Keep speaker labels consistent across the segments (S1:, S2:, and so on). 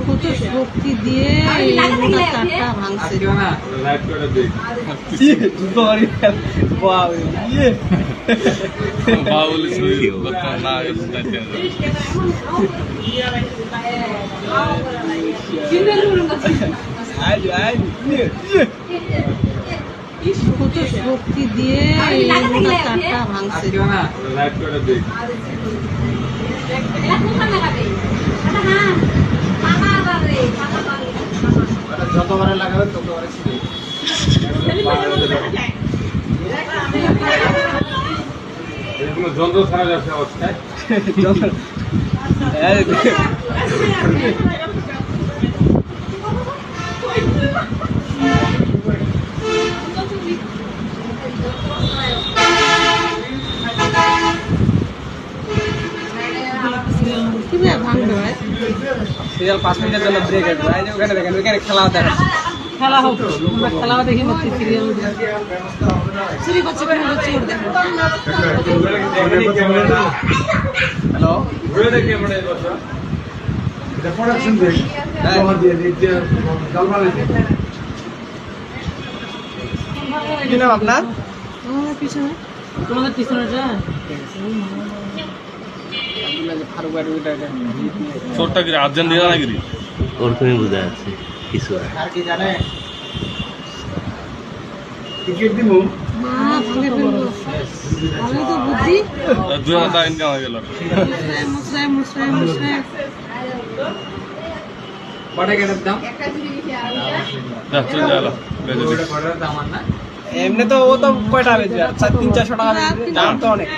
S1: কত শক্তি দিয়ে চারটা ভাঙছে। কত শক্তি দিয়ে চারটা ভাঙছে।
S2: যতবারে লাগাবে ততবারে ছিঁড়ে যন্ত্র ছাড়া যাচ্ছে অবস্থায়
S1: ভাঙবে ভাই
S3: সিরিয়াল 5 মিনিটের জন্য ব্রেক আছে ভাই। ওখানে দেখেন, ওখানে খেলা দেখাচ্ছে।
S1: খেলা হোক, আমরা খেলা দেখি মত সিরিয়াল চুরি করছে কেন হচ্ছে ওর দেখো।
S3: হ্যালো,
S2: ঘুরে দেখি আমরা এই বছর এটা প্রোডাকশন দেখ জমা দিয়ে দিতে জলমালে
S3: কি নাম আপনার?
S1: আমাদের পিছনে, তোমাদের পিছনে যায়
S3: ফারুক ভাই
S4: ছোটটা কি আর্জেন্টিনা নাকি
S5: ওরকমই বোঝা যাচ্ছে কিছু
S2: আর কি জানে টিকিট দিমু
S1: মা ভাঙে ফেলবো। আমি তো বুদ্ধি
S4: 2000 টাকা ইনকাম হয়ে গেল।
S1: মুসরাই মুসরাই মুসরাই
S2: কটা কেনার দাম
S4: চলে গেল
S2: ওটা কটার দাম আর না
S3: এমনি তো ও তো কয়টা বেচবে? 300-400 টাকা বেচবে, দাম তো অনেক।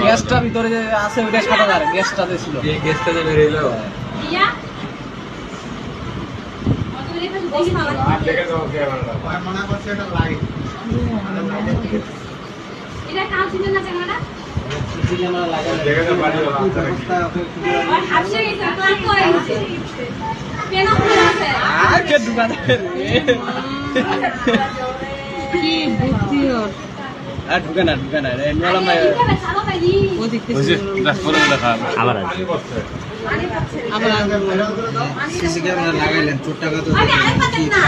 S3: গ্যাসটা ভিতরে যে আছে ওইটা 7000, গ্যাসটা যে ছিল
S2: এই গ্যাসটা যে বেরিয়েলো আর দেখে তো ওকে আমার মনে করছে এটা লাইট
S6: এটা কাজ ছিল না ক্যামেরা
S3: ক্যামেরা লাগালে
S2: দেখে তো বাড়ি
S3: ব্যবস্থা
S6: আর হাসে গেছে ক্লাস করে গেছে পেন খুলে আছে
S3: আর কে দোকানে
S1: কি বুদ্ধি ওর।
S3: আর ঢুকানা এমনি ভাই
S6: কিভাবে চালো পাইনি
S1: ওদিক থেকে
S4: বুঝছি দেখ করে দেখা
S5: আবার আসবে
S1: আবার
S3: সিসি ক্যামেরা লাগাইলেন, 4 টাকা তো
S6: আরে আর পাতেন না